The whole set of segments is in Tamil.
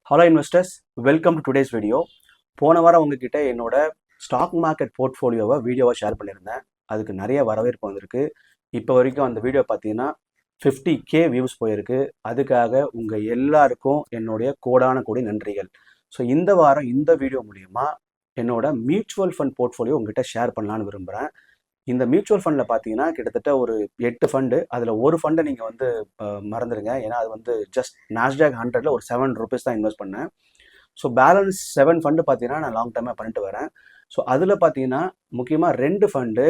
Hello investors, welcome to today's video. போன வாரம் உங்ககிட்ட என்னோட ஸ்டாக் மார்க்கெட் போர்ட்ஃபோலியோவை வீடியோவை ஷேர் பண்ணியிருந்தேன். அதுக்கு நிறைய வரவேற்பு வந்திருக்கு. இப்போ வரைக்கும் அந்த வீடியோ பார்த்தீங்கன்னா 50K வியூஸ் போயிருக்கு. அதுக்காக உங்கள் எல்லாருக்கும் என்னுடைய கோடான கோடி நன்றிகள். ஸோ இந்த வாரம் இந்த வீடியோ மூலிமா என்னோட மியூச்சுவல் ஃபண்ட் போர்ட்ஃபோலியோ உங்ககிட்ட ஷேர் பண்ணலான்னு விரும்புகிறேன். இந்த மியூச்சுவல் ஃபண்டில் பார்த்தீங்கன்னா கிட்டத்தட்ட ஒரு 8 ஃபண்டு. அதில் ஒரு ஃபண்டை நீங்கள் வந்து மறந்துடுங்க. ஏன்னா அது வந்து ஜஸ்ட் நாஸ்டாக் 100ல் ஒரு ₹7 தான் இன்வெஸ்ட் பண்ணேன். ஸோ பேலன்ஸ் 7 ஃபண்டு பார்த்தீங்கன்னா நான் லாங் டைமாக பண்ணிட்டு வரேன். ஸோ அதில் பார்த்தீங்கன்னா முக்கியமாக 2 ஃபண்டு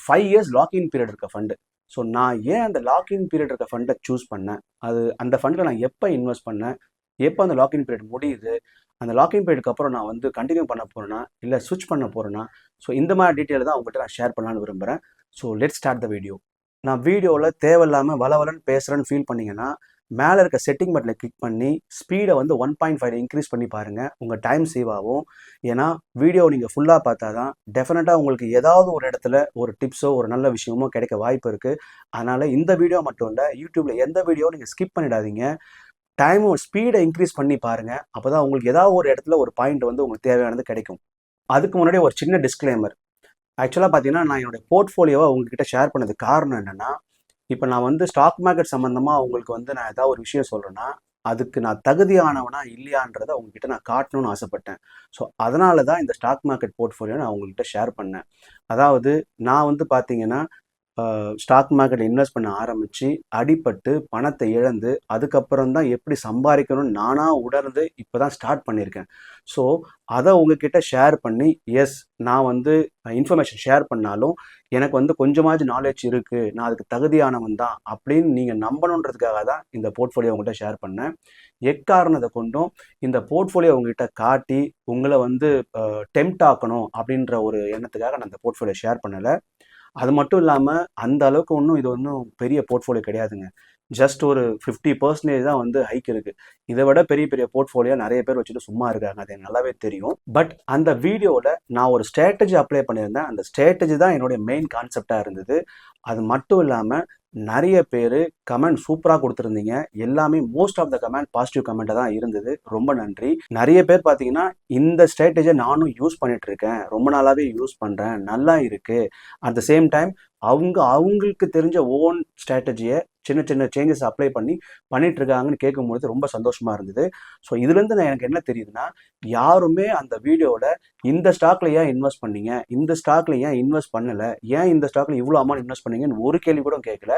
5 இயர்ஸ் லாக்இன் பீரியட் இருக்க ஃபண்டு. ஸோ நான் ஏன் அந்த லாக்இன் பீரியட் இருக்க ஃபண்டை சூஸ் பண்ணேன், அது அந்த ஃபண்டில் நான் எப்போ இன்வெஸ்ட் பண்ணேன், எப்போ அந்த லாக்இன் பீரியட் முடியுது, அந்த லாக்இன் பீரியடுக்கு அப்புறம் நான் வந்து கண்டினியூ பண்ண போகிறேன்னா இல்லை ஸ்விட்ச் பண்ண போகிறேன்னா, ஸோ இந்த மாதிரி டீட்டெயில் தான் உங்கள்கிட்ட நான் ஷேர் பண்ணலான்னு விரும்புகிறேன். So let's start the video. நான் வீடியோவில் தேவையில்லாமல் வளவலன்னு பேசுகிறேன்னு ஃபீல் பண்ணிங்கன்னா மேலே இருக்க செட்டிங் பட்டனை கிளிக் பண்ணி ஸ்பீடை வந்து 1.5 இன்க்ரீஸ் பண்ணி பாருங்கள். உங்கள் டைம் சேவ் ஆகும். ஏன்னா வீடியோ நீங்கள் ஃபுல்லாக பார்த்தா தான் டெஃபினட்டாக உங்களுக்கு ஏதாவது ஒரு இடத்துல ஒரு டிப்ஸோ ஒரு நல்ல விஷயமோ கிடைக்க வாய்ப்பு இருக்குது. அதனால் இந்த வீடியோ மட்டும் இல்லை, யூடியூப்பில் எந்த வீடியோ நீங்கள் ஸ்கிப் பண்ணிடாதீங்க. டைமும் ஸ்பீடை இன்க்ரீஸ் பண்ணி பாருங்கள். அப்போ தான் உங்களுக்கு ஏதாவது ஒரு இடத்துல ஒரு பாயிண்ட் வந்து உங்களுக்கு தேவையானது கிடைக்கும். அதுக்கு முன்னாடி ஒரு சின்ன டிஸ்க்ளைமர். ஆக்சுவலாக பார்த்தீங்கன்னா நான் என்னோடய போர்ட்ஃபோலியோவை உங்ககிட்ட ஷேர் பண்ணது காரணம் என்னென்னா, இப்போ நான் வந்து ஸ்டாக் மார்க்கெட் சம்மந்தமாக உங்களுக்கு வந்து நான் ஏதாவது ஒரு விஷயம் சொல்கிறேன்னா அதுக்கு நான் தகுதியானவனா இல்லையான்றதை உங்ககிட்ட நான் காட்டணும்னு ஆசைப்பட்டேன். ஸோ அதனால தான் இந்த ஸ்டாக் மார்க்கெட் போர்ட்ஃபோலியோ நான் உங்ககிட்ட ஷேர் பண்ணேன். அதாவது நான் வந்து பார்த்தீங்கன்னா ஸ்டாக் மார்க்கெட்டில் இன்வெஸ்ட் பண்ண ஆரம்பித்து அடிபட்டு பணத்தை இழந்து அதுக்கப்புறம் தான் எப்படி சம்பாதிக்கணும்னு நானாக உணர்ந்து இப்போ தான் ஸ்டார்ட் பண்ணியிருக்கேன். ஸோ அதை உங்ககிட்ட ஷேர் பண்ணி, எஸ் நான் வந்து இன்ஃபர்மேஷன் ஷேர் பண்ணாலும் எனக்கு வந்து கொஞ்சமாச்சும் நாலேஜ் இருக்குது, நான் அதுக்கு தகுதியானவன் தான் அப்படின்னு நீங்கள் நம்பணுன்றதுக்காக தான் இந்த போர்ட்ஃபோலியோ உங்கள்கிட்ட ஷேர் பண்ணேன். எக்காரணத்தை கொண்டும் இந்த போர்ட்ஃபோலியோ உங்ககிட்ட காட்டி உங்களை வந்து டெம்ப்ட் ஆக்கணும் அப்படின்ற ஒரு எண்ணத்துக்காக நான் இந்த போர்ட்ஃபோலியோ ஷேர் பண்ணலை. அது மட்டும் இல்லாமல் அந்த அளவுக்கு ஒன்றும் இது ஒன்றும் பெரிய போர்ட்ஃபோலியோ கிடையாதுங்க. ஜஸ்ட் ஒரு 50% தான் வந்து ஹைக் இருக்குது. இதை விட பெரிய பெரிய போர்ட்ஃபோலியோ நிறைய பேர் வச்சுட்டு சும்மா இருக்காங்க, அது எனக்கு நல்லாவே தெரியும். பட் அந்த வீடியோவில் நான் ஒரு ஸ்ட்ராட்டஜி அப்ளை பண்ணியிருந்தேன். அந்த ஸ்ட்ராட்டஜி தான் என்னுடைய மெயின் கான்செப்டாக இருந்தது. அது மட்டும் இல்லாமல் நிறைய பேர் கமெண்ட் சூப்பராக கொடுத்துருந்தீங்க. எல்லாமே most of the comment positive கமெண்ட்டாக தான் இருந்தது. ரொம்ப நன்றி. நிறைய பேர் பார்த்தீங்கன்னா இந்த ஸ்ட்ராட்டஜியை நானும் யூஸ் பண்ணிட்டு இருக்கேன், ரொம்ப நாளாகவே யூஸ் பண்ணுறேன், நல்லா இருக்குது. அட் த சேம் டைம் அவங்களுக்கு தெரிஞ்ச ஓன் ஸ்ட்ராட்டஜியை சின்ன சின்ன சேஞ்சஸ் அப்ளை பண்ணிட்டு இருக்காங்கன்னு கேட்கும்போது ரொம்ப சந்தோஷமாக இருந்தது. ஸோ இதுலேருந்து எனக்கு என்ன தெரியுதுன்னா, யாருமே அந்த வீடியோவில் இந்த ஸ்டாக்ல ஏன் இன்வெஸ்ட் பண்ணீங்க, இந்த ஸ்டாக்ல ஏன் இன்வெஸ்ட் பண்ணலை, ஏன் இந்த ஸ்டாக்ல இவ்வளோ அமௌண்ட் இன்வெஸ்ட் பண்ணீங்கன்னு ஒரு கேள்வி கூட கேட்கல.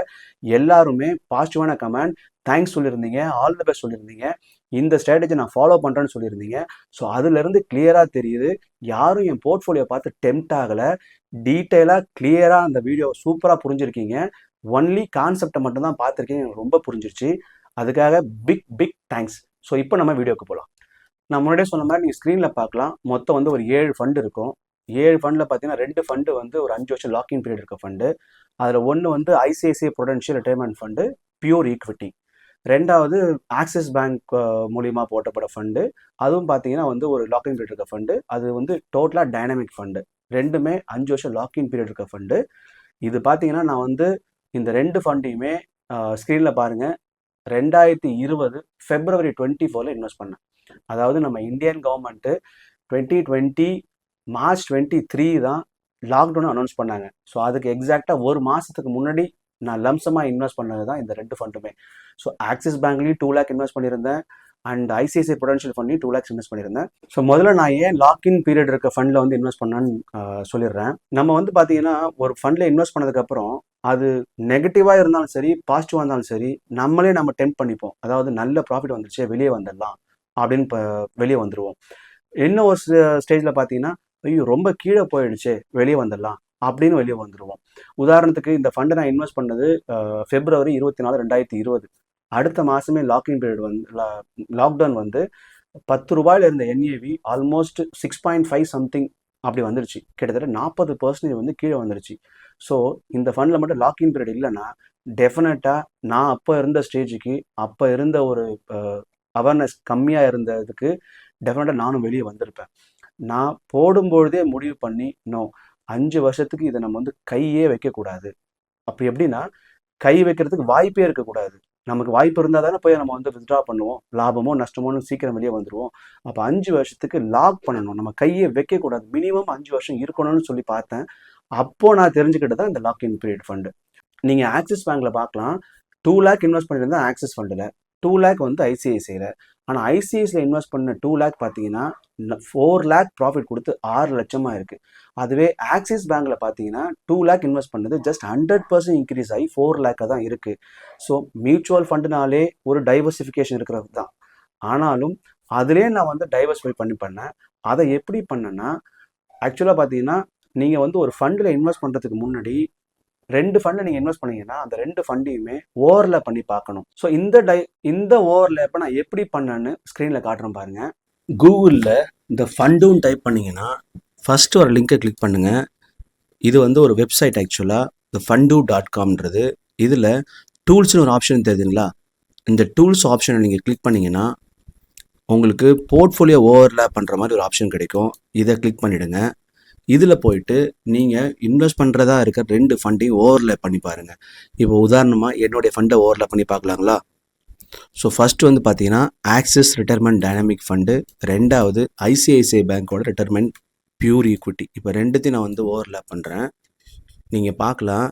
எல்லாருமே பாசிட்டிவான கமெண்ட், தேங்க்ஸ் சொல்லியிருந்தீங்க, ஆல் தி பெஸ்ட் சொல்லியிருந்தீங்க, இந்த ஸ்ட்ராட்டஜி நான் ஃபாலோ பண்ணுறேன்னு சொல்லியிருந்தீங்க. ஸோ அதுலேருந்து கிளியராக தெரியுது யாரும் என் போர்ட்ஃபோலியோ பார்த்து டெம்ப்ட் ஆகலை. டீட்டெயிலாக கிளியராக அந்த வீடியோ சூப்பராக புரிஞ்சிருக்கீங்க. ஒன்லி கான்செப்டை மட்டும் தான் பார்த்துருக்கீங்க, எனக்கு ரொம்ப புரிஞ்சிருச்சு. அதுக்காக பிக் தேங்க்ஸ். ஸோ இப்போ நம்ம வீடியோக்கு போகலாம். நான் முன்னாடியே சொன்ன மாதிரி நீங்கள் ஸ்க்ரீனில் பார்க்கலாம். மொத்தம் வந்து ஒரு 7 ஃபண்டு இருக்கும். 7 ஃபண்டில் பார்த்தீங்கன்னா 2 ஃபண்டு வந்து ஒரு 5 வருஷம் லாக்இன் பீரியட் இருக்க ஃபண்டு. அதில் ஒன்று வந்து ICICI Prudential retirement fund pure equity. ரெண்டாவது ஆக்சிஸ் பேங்க் மூலிமா போட்டப்பட்ட ஃபண்டு. அதுவும் பார்த்தீங்கன்னா வந்து ஒரு லாக்இன் பீரியட் இருக்க ஃபண்டு. அது வந்து டோட்டலாக டைனமிக் ஃபண்டு. ரெண்டுமே 5 வருஷம் லாக்இன் பீரியட் இருக்க ஃபண்டு. இது பார்த்தீங்கன்னா நான் வந்து இந்த 2 ஃபண்டையுமே ஸ்க்ரீனில் பாருங்கள், 2020 February 24 இன்வெஸ்ட் பண்ணேன். அதாவது நம்ம இந்தியன் கவர்மெண்ட்டு 2020 March 23 தான் லாக்டவுன் அனௌன்ஸ் பண்ணாங்க. ஸோ அதுக்கு எக்ஸாக்டாக ஒரு மாதத்துக்கு முன்னாடி நான் லம்சமாக இன்வெஸ்ட் பண்ணது தான் இந்த 2 ஃபண்டுமே. ஸோ ஆக்சிஸ் பேங்க்லேயும் 2 lakh இன்வெஸ்ட் பண்ணியிருந்தேன் அண்ட் ஐசிஐசிஐ ப்ரூடென்ஷியல் ஃபண்ட்லையும் 2 lakhs இன்வெஸ்ட் பண்ணியிருந்தேன். ஸோ முதல்ல நான் ஏன் லாக்இன் பீரியட் இருக்க ஃபண்டில் வந்து இன்வெஸ்ட் பண்ணான்னு சொல்லிடுறேன். நம்ம வந்து பார்த்தீங்கன்னா ஒரு ஃபண்டில் இன்வெஸ்ட் பண்ணதுக்கப்புறம் அது நெகட்டிவாக இருந்தாலும் சரி, பாசிட்டிவாக இருந்தாலும் சரி, நம்ம டெம்ப்ட் பண்ணிப்போம். அதாவது நல்ல ப்ராஃபிட் வந்துருச்சு, வெளியே வந்துடலாம் அப்படின்னு வெளியே வந்துடுவோம். இன்னும் ஒரு ஸ்டேஜில் பார்த்தீங்கன்னா ஐயோ ரொம்ப கீழே போயிடுச்சு, வெளியே வந்துடலாம் அப்படின்னு வெளியே வந்துடுவோம். உதாரணத்துக்கு இந்த ஃபண்டை நான் இன்வெஸ்ட் பண்ணது February 24, 2020. அடுத்த மாதமே லாக்இன் பீரியட் வந்து லாக்டவுன் வந்து ₹10 இருந்த என்ஏவி ஆல்மோஸ்ட் 6.5 சம்திங் அப்படி வந்துருச்சு. கிட்டத்தட்ட 40% வந்து கீழே வந்துருச்சு. ஸோ இந்த ஃபண்டில் மட்டும் லாக்இன் பீரியட் இல்லைன்னா டெஃபினட்டாக நான் அப்போ இருந்த ஸ்டேஜுக்கு, அப்போ இருந்த ஒரு அவேர்னஸ் கம்மியாக இருந்ததுக்கு டெஃபினட்டாக நானும் வெளியே வந்திருப்பேன். நான் போடும்பொழுதே முடிவு பண்ணி 5 வருஷத்துக்கு இதை நம்ம வந்து கையே வைக்கக்கூடாது. அப்போ எப்படின்னா கை வைக்கிறதுக்கு வாய்ப்பே இருக்கக்கூடாது. நமக்கு வாய்ப்பு இருந்தால் தானே போய் நம்ம வந்து வித்ட்ரா பண்ணுவோம். லாபமோ நஷ்டமோன்னு சீக்கிரம் வெளியே வந்துடுவோம். அப்போ 5 வருஷத்துக்கு லாக் பண்ணணும், நம்ம கையை வைக்கக்கூடாது, மினிமம் 5 வருஷம் இருக்கணும்னு சொல்லி பார்த்தேன். அப்போ நான் தெரிஞ்சுக்கிட்டு தான் இந்த லாக்இன் பீரியட் ஃபண்டு. நீங்கள் ஆக்சிஸ் பேங்க்கில் பார்க்கலாம், 2 லேக் இன்வெஸ்ட் பண்ணியிருந்தேன் ஆக்சிஸ் ஃபண்டில், 2 லேக் வந்து ஐசிஐசியில். ஆனால் ஐசிஐசியில் இன்வெஸ்ட் பண்ண 2 லேக் பார்த்தீங்கன்னா 4 லேக் ப்ராஃபிட் கொடுத்து 6 லட்சமாக இருக்குது. அதுவே ஆக்சிஸ் பேங்க்கில் பார்த்தீங்கன்னா 2 லேக் இன்வெஸ்ட் பண்ணது ஜஸ்ட் 100% இன்க்ரீஸ் ஆகி 4 லேக்காக தான் இருக்குது. ஸோ மியூச்சுவல் ஃபண்டுனாலே ஒரு டைவர்சிஃபிகேஷன் இருக்கிறது தான். ஆனாலும் அதுலேயே நான் வந்து டைவர்சிஃபை பண்ணேன். அதை எப்படி பண்ணேன்னா, ஆக்சுவலாக பார்த்தீங்கன்னா நீங்கள் வந்து ஒரு ஃபண்டில் இன்வெஸ்ட் பண்ணுறதுக்கு முன்னாடி 2 ஃபண்டில் நீங்கள் இன்வெஸ்ட் பண்ணீங்கன்னா அந்த 2 ஃபண்டையுமே ஓவர்லேப் பண்ணி பார்க்கணும். ஸோ இந்த ஓவர்லேப்பை நான் எப்படி பண்ணேன்னு ஸ்க்ரீனில் காட்டுறேன் பாருங்கள். கூகுளில் இந்த ஃபண்டுன்னு டைப் பண்ணிங்கன்னா ஃபஸ்ட்டு ஒரு லிங்கை கிளிக் பண்ணுங்கள். இது வந்து ஒரு வெப்சைட் ஆக்சுவலாக, இந்த fundu.comன்றது. இதில் டூல்ஸ்னு ஒரு ஆப்ஷன் தெரியுதுங்களா, இந்த டூல்ஸ் ஆப்ஷனை நீங்கள் கிளிக் பண்ணிங்கன்னா உங்களுக்கு போர்ட்ஃபோலியோ ஓவர்லேப் பண்ணுற மாதிரி ஒரு ஆப்ஷன் கிடைக்கும். இதை கிளிக் பண்ணிவிடுங்க. இதில் போயிட்டு நீங்கள் இன்வெஸ்ட் பண்ணுறதா இருக்க 2 ஃபண்டையும் ஓவர்லேப் பண்ணி பாருங்கள். இப்போ உதாரணமாக என்னுடைய ஃபண்டை ஓவர்லேப் பண்ணி பார்க்கலாங்களா? ஸோ ஃபஸ்ட்டு வந்து பார்த்தீங்கன்னா ஆக்சிஸ் ரிட்டையர்மெண்ட் டைனமிக் ஃபண்டு, 2வது ஐசிஐசிஐ பேங்க்கோட ரிட்டையர்மெண்ட் பியூர் ஈக்விட்டி. இப்போ 2த்தையும் நான் வந்து ஓவர்லேப் பண்ணுறேன். நீங்கள் பார்க்கலாம்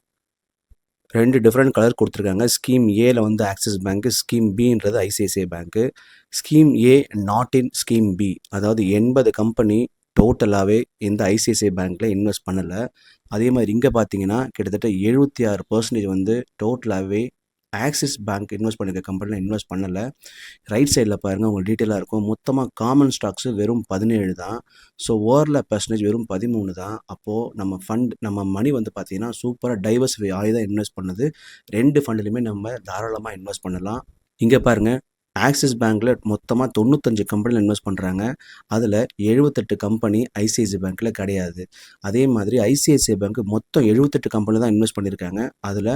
2 டிஃப்ரெண்ட் கலர் கொடுத்துருக்காங்க. ஸ்கீம் ஏல வந்து ஆக்சிஸ் பேங்க்கு, ஸ்கீம் பின்றது ஐசிஐசிஐ பேங்க்கு. Scheme A not in scheme B, அதாவது 80 கம்பெனி டோட்டலாகவே இந்த ஐசிஐசிஐ பேங்க்கில் இன்வெஸ்ட் பண்ணலை. அதே மாதிரி இங்கே பார்த்தீங்கன்னா கிட்டத்தட்ட 76% வந்து டோட்டலாகவே ஆக்சிஸ் பேங்க் இன்வெஸ்ட் பண்ணியிருக்க கம்பெனியில் இன்வெஸ்ட் பண்ணலை. ரைட் சைடில் பாருங்கள் உங்களுக்கு டீட்டெயிலாக இருக்கும். மொத்தமாக காமன் ஸ்டாக்ஸு வெறும் 17 தான். ஸோ ஓவர்லேப் பர்சன்டேஜ் வெறும் 13 தான். அப்போது நம்ம மணி வந்து பார்த்திங்கன்னா சூப்பராக டைவர்சிஃபை ஆகி தான் இன்வெஸ்ட் பண்ணுது. 2 ஃபண்டுலையுமே நம்ம தாராளமாக இன்வெஸ்ட் பண்ணலாம். இங்கே பாருங்கள், ஆக்சிஸ் பேங்க்கில் மொத்தமாக 95 கம்பெனியில் இன்வெஸ்ட் பண்ணுறாங்க. அதில் 78 கம்பெனி ஐசிஐசிஐ பேங்க்கில் கிடையாது. அதே மாதிரி ஐசிஐசிஐ பேங்க் மொத்தம் 78 கம்பெனி தான் இன்வெஸ்ட் பண்ணியிருக்காங்க. அதில்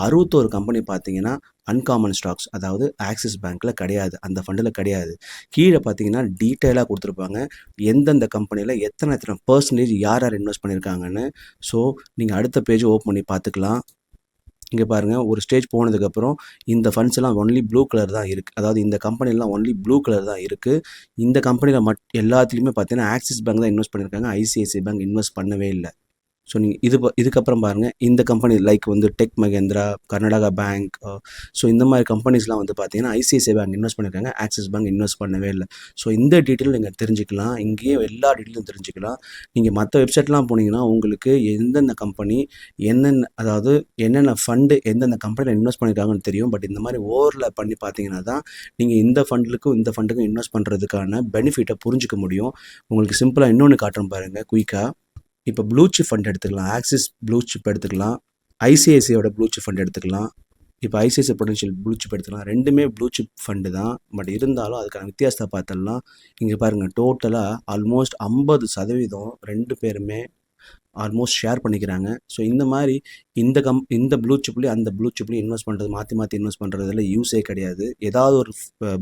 61 கம்பெனி பார்த்தீங்கன்னா அன்காமன் ஸ்டாக்ஸ், அதாவது ஆக்சிஸ் பேங்க்கில் கிடையாது, அந்த ஃபண்டில் கிடையாது. கீழே பார்த்தீங்கன்னா டீட்டெயிலாக கொடுத்துருப்பாங்க எந்தெந்த கம்பெனியில் எத்தனை பர்சன்டேஜ் யார் இன்வெஸ்ட் பண்ணியிருக்காங்கன்னு. ஸோ நீங்கள் அடுத்த பேஜ் ஓப்பன் பண்ணி பார்த்துக்கலாம். இங்கே பாருங்கள், ஒரு ஸ்டேஜ் போனதுக்கப்புறம் இந்த ஃபண்ட்ஸ் எல்லாம் ஒன்லி ப்ளூ கலர் தான் இருக்குது. அதாவது இந்த கம்பெனிலாம் ஒன்லி ப்ளூ கலர் தான் இருக்குது. இந்த கம்பெனியில் எல்லாத்துலேயுமே பார்த்தீங்கன்னா ஆக்சிஸ் பேங்க் தான் இன்வெஸ்ட் பண்ணியிருக்காங்க, ஐசிஐசிஐ பேங்க் இன்வெஸ்ட் பண்ணவே இல்லை. ஸோ நீங்கள் இதுக்கப்புறம் பாருங்கள், இந்த கம்பெனி லைக் வந்து Tech Mahindra, Karnataka Bank, so இந்த மாதிரி கம்பெனிஸ்லாம் வந்து பார்த்தீங்கன்னா ஐசிஐசிஐ பேங்க் இன்வெஸ்ட் பண்ணியிருக்காங்க, ஆக்சிஸ் பேங்க் இன்வெஸ்ட் பண்ணவே இல்லை. ஸோ இந்த டீட்டெயில் நீங்கள் தெரிஞ்சுக்கலாம், இங்கேயே எல்லா டீட்டெயிலும் தெரிஞ்சுக்கலாம். நீங்கள் மற்ற வெப்சைட்லாம் போனீங்கன்னா உங்களுக்கு எந்தெந்த கம்பெனி அதாவது என்னென்ன ஃபண்டு எந்தெந்த கம்பெனியில் இன்வெஸ்ட் பண்ணியிருக்காங்கன்னு தெரியும். பட் இந்த மாதிரி ஓவரில் பண்ணி பார்த்தீங்கன்னா தான் நீங்கள் இந்த ஃபண்டுக்கும் இந்த ஃபண்டுக்கும் இன்வெஸ்ட் பண்ணுறதுக்கான பெனிஃபிட்டை புரிஞ்சிக்க முடியும். உங்களுக்கு சிம்பிளாக இன்னொன்று காட்டுறேன் பாருங்கள் குயிக்காக. இப்போ ப்ளூ சிப் ஃபண்ட் எடுத்துக்கலாம், ஆக்சிஸ் ப்ளூ சிப் எடுத்துக்கலாம், ஐசிஐசியோட ப்ளூ சிப் ஃபண்ட் எடுத்துக்கலாம். இப்போ ஐசிஐசிஐ பொட்டன்ஷியல் ப்ளூ சிப் எடுத்துக்கலாம். ரெண்டுமே ப்ளூ சிப் ஃபண்டு தான். பட் இருந்தாலும் அதுக்கான வித்தியாசத்தை பார்த்தலாம். இங்கே பாருங்கள், டோட்டலாக ஆல்மோஸ்ட் 50% 2 பேருமே ஆல்மோஸ்ட் ஷேர் பண்ணிக்கிறாங்க. ஸோ இந்த மாதிரி இந்த ப்ளூ சிப்லேயும் அந்த ப்ளூ சிப்லேயும் இன்வெஸ்ட் பண்ணுறது, மாற்றி இன்வெஸ்ட் பண்ணுறதுல யூஸே கிடையாது. ஏதாவது ஒரு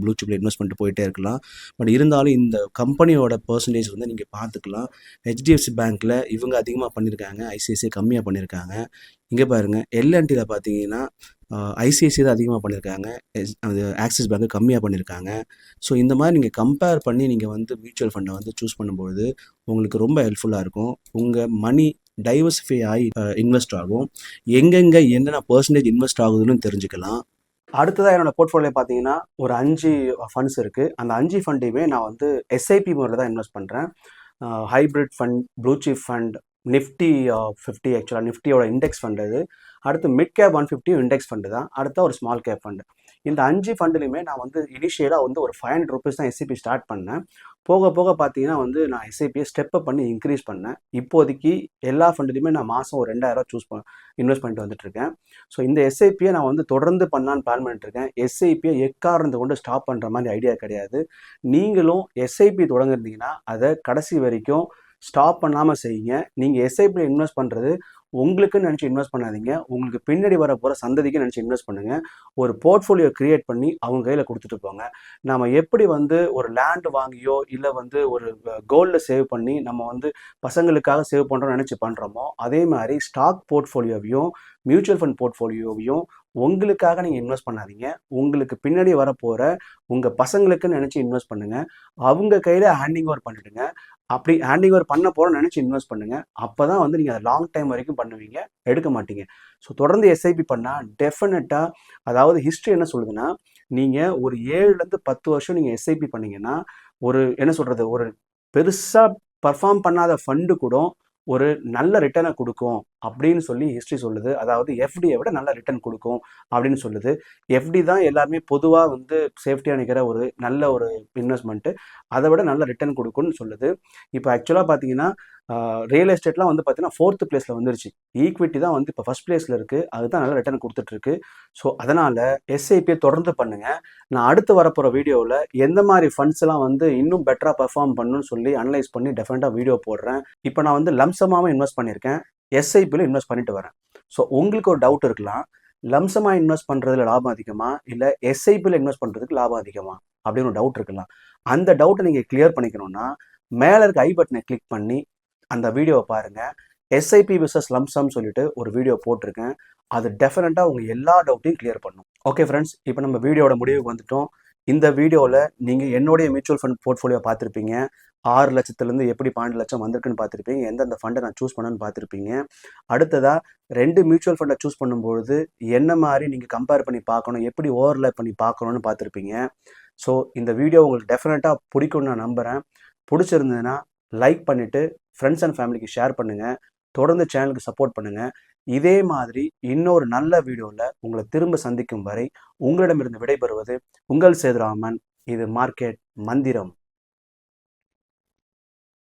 ப்ளூ சிப்பில் இன்வெஸ்ட் பண்ணிட்டு போயிட்டே இருக்கலாம். பட் இருந்தாலும் இந்த கம்பெனியோட பர்சன்டேஜ் வந்து நீங்கள் பார்த்துக்கலாம். ஹெச்டிஎஃப்சி பேங்க்கில் இவங்க அதிகமாக பண்ணியிருக்காங்க, ஐசிஐசிஐ கம்மியாக பண்ணியிருக்காங்க. இங்கே பாருங்கள், எல்என்டியில் பார்த்தீங்கன்னா ஐசிஐசிஐ தான் அதிகமாக பண்ணியிருக்காங்க, அது ஆக்சிஸ் பேங்க்கு கம்மியாக பண்ணியிருக்காங்க. ஸோ இந்த மாதிரி நீங்கள் கம்பேர் பண்ணி நீங்கள் வந்து மியூச்சுவல் ஃபண்டை வந்து சூஸ் பண்ணும்போது உங்களுக்கு ரொம்ப ஹெல்ப்ஃபுல்லாக இருக்கும். உங்கள் மணி டைவர்சிஃபை ஆகி இன்வெஸ்ட் ஆகும். எங்கெங்கே என்னென்ன பர்சன்டேஜ் இன்வெஸ்ட் ஆகுதுன்னு தெரிஞ்சுக்கலாம். அடுத்ததாக என்னோட போர்ட்ஃபோலியோ பார்த்தீங்கன்னா ஒரு 5 ஃபண்ட்ஸ் இருக்குது. அந்த 5 ஃபண்டையுமே நான் வந்து எஸ்ஐபி முறையில் தான் இன்வெஸ்ட் பண்ணுறேன். Hybrid fund, blue chip fund, Nifty 50, ஆக்சுவலாக நிஃப்டியோட இண்டெக்ஸ் ஃபண்ட் அது. அடுத்து மிட் கேப் 150 இண்டெக்ஸ் ஃபண்டு தான். அடுத்த ஒரு ஸ்மால் கேப் ஃபண்டு. இந்த 5 ஃபண்டுலையுமே நான் வந்து இனிஷியலாக வந்து ஒரு 500 ருபீஸ் தான் எஸ்ஐபி ஸ்டார்ட் பண்ணேன். போக போக பார்த்தீங்கன்னா வந்து நான் எஸ்ஐபியை ஸ்டெப்பை பண்ணி இன்க்ரீஸ் பண்ணேன். இப்போதைக்கு எல்லா ஃபண்டுலையுமே நான் மாதம் ஒரு 2000 இன்வெஸ்ட் பண்ணிட்டு வந்துட்டுருக்கேன். ஸோ இந்த எஸ்ஐபியை நான் வந்து தொடர்ந்து பண்ணலான்னு பிளான் பண்ணிட்டுருக்கேன். எஸ்ஐபியை எக்காரணத்தை கொண்டு ஸ்டாப் பண்ணுற மாதிரி ஐடியா கிடையாது. நீங்களும் எஸ்ஐபி தொடங்குறீங்கன்னா அதை கடைசி வரைக்கும் ஸ்டாப் பண்ணாமல் செய்யுங்க. நீங்கள் எஸ்ஐபியில் இன்வெஸ்ட் பண்ணுறது உங்களுக்குன்னு நினச்சி இன்வெஸ்ட் பண்ணாதீங்க, உங்களுக்கு பின்னாடி வர போகிற சந்ததிக்கு நினச்சி இன்வெஸ்ட் பண்ணுங்கள். ஒரு போர்ட்ஃபோலியோ க்ரியேட் பண்ணி அவங்க கையில் கொடுத்துட்டு போங்க. நம்ம எப்படி வந்து ஒரு லேண்டு வாங்கியோ இல்லை வந்து ஒரு கோல்டில் சேவ் பண்ணி நம்ம வந்து பசங்களுக்காக சேவ் பண்ணுறோம்னு நினச்சி பண்ணுறோமோ, அதே மாதிரி ஸ்டாக் போர்ட்ஃபோலியோவையும் மியூச்சுவல் ஃபண்ட் போர்ட்ஃபோலியோவையும் உங்களுக்காக நீங்கள் இன்வெஸ்ட் பண்ணாதீங்க. உங்களுக்கு பின்னாடி வரப்போகிற உங்கள் பசங்களுக்குன்னு நினச்சி இன்வெஸ்ட் பண்ணுங்கள். அவங்க கையில் ஹேண்டிங் ஓவர் பண்ணிவிடுங்க. அப்படி ஹேண்டிங் ஓவர் பண்ண போகிறோம் நினச்சி இன்வெஸ்ட் பண்ணுங்கள். அப்போ தான் வந்து நீங்கள் லாங் டைம் வரைக்கும் பண்ணுவீங்க, எடுக்க மாட்டீங்க. ஸோ தொடர்ந்து எஸ்ஐபி பண்ணால் டெஃபினட்டாக, அதாவது ஹிஸ்ட்ரி என்ன சொல்லுதுன்னா, நீங்கள் ஒரு 7லேருந்து 10 வருஷம் நீங்கள் எஸ்ஐபி பண்ணீங்கன்னா, ஒரு என்ன சொல்கிறது, ஒரு பெருசாக பர்ஃபார்ம் பண்ணாத ஃபண்டு கூட ஒரு நல்ல ரிட்டர்னை கொடுக்கும் அப்படின்னு சொல்லி ஹிஸ்ட்ரி சொல்லுது. அதாவது எஃப்டியை விட நல்ல ரிட்டர்ன் கொடுக்கும் அப்படின்னு சொல்லுது. எஃப்டி தான் எல்லாருமே பொதுவாக வந்து சேஃப்டியாக நிற்கிற ஒரு நல்ல ஒரு இன்வெஸ்ட்மெண்ட்டு. அதை விட நல்ல ரிட்டர்ன் கொடுக்கும்னு சொல்லுது. இப்போ ஆக்சுவலாக பார்த்தீங்கன்னா ரியல் எஸ்டேட்லாம் வந்து பார்த்தீங்கன்னா 4th பிளேஸில் வந்துருச்சு. ஈக்விட்டி தான் வந்து இப்போ ஃபஸ்ட் பிளேஸில் இருக்குது. அதுதான் நல்ல ரிட்டர்ன் கொடுத்துட்ருக்கு. ஸோ அதனால் எஸ்ஐபியை தொடர்ந்து பண்ணுங்கள். நான் அடுத்து வரப்போகிற வீடியோவில் எந்த மாதிரி ஃபண்ட்ஸ் எல்லாம் வந்து இன்னும் பெட்டராக பர்ஃபார்ம் பண்ணணும்னு சொல்லி அனலைஸ் பண்ணி டெஃபினட்டாக வீடியோ போடுறேன். இப்போ நான் வந்து லம்சமாகவும் இன்வெஸ்ட் பண்ணியிருக்கேன், எஸ்ஐபியில் இன்வெஸ்ட் பண்ணிட்டு வரேன். ஸோ உங்களுக்கு ஒரு டவுட் இருக்கலாம், லம்சமாக இன்வெஸ்ட் பண்ணுறதுல லாபம் அதிகமா இல்லை எஸ்ஐபியில் இன்வெஸ்ட் பண்ணுறதுக்கு லாபம் அதிகமா அப்படின்னு ஒரு டவுட் இருக்கலாம். அந்த டவுட்டை நீங்கள் கிளியர் பண்ணிக்கணும்னா மேலே இருக்க ஐ பட்டனை கிளிக் பண்ணி அந்த வீடியோவை பாருங்கள். எஸ்ஐபி விசஸ் லம்சம் சொல்லிட்டு ஒரு வீடியோ போட்டிருக்கேன். அது டெஃபினட்டாக உங்கள் எல்லா டவுட்டையும் கிளியர் பண்ணும். ஓகே ஃப்ரெண்ட்ஸ், இப்போ நம்ம வீடியோட முடிவுக்கு வந்துட்டோம். இந்த வீடியோவில் நீங்கள் என்னுடைய மியூச்சுவல் ஃபண்ட் போர்ட்ஃபோலியோ பார்த்துருப்பீங்க. 6 லட்சத்துலேருந்து எப்படி 12 லட்சம் வந்திருக்குன்னு பார்த்துருப்பீங்க. எந்தெந்த ஃபண்டை நான் சூஸ் பண்ணேன்னு பார்த்துருப்பீங்க. அடுத்ததாக 2 மியூச்சுவல் ஃபண்டை சூஸ் பண்ணும்பொழுது என்ன மாதிரி நீங்கள் கம்பேர் பண்ணி பார்க்கணும், எப்படி ஓவர்லேப் பண்ணி பார்க்கணுன்னு பார்த்துருப்பீங்க. ஸோ இந்த வீடியோ உங்களுக்கு டெஃபினட்டாக பிடிக்கும்னு நான் நம்புகிறேன். பிடிச்சிருந்ததுன்னா லைக் பண்ணிவிட்டு ஃப்ரெண்ட்ஸ் அண்ட் ஃபேமிலிக்கு ஷேர் பண்ணுங்கள். தொடர்ந்து சேனலுக்கு சப்போர்ட் பண்ணுங்கள். இதே மாதிரி இன்னொரு நல்ல வீடியோவில் உங்களை திரும்ப சந்திக்கும் வரை உங்களிடமிருந்து விடைபெறுவது உங்கள் சேதுராமன். இது மார்க்கெட் மந்திரம்.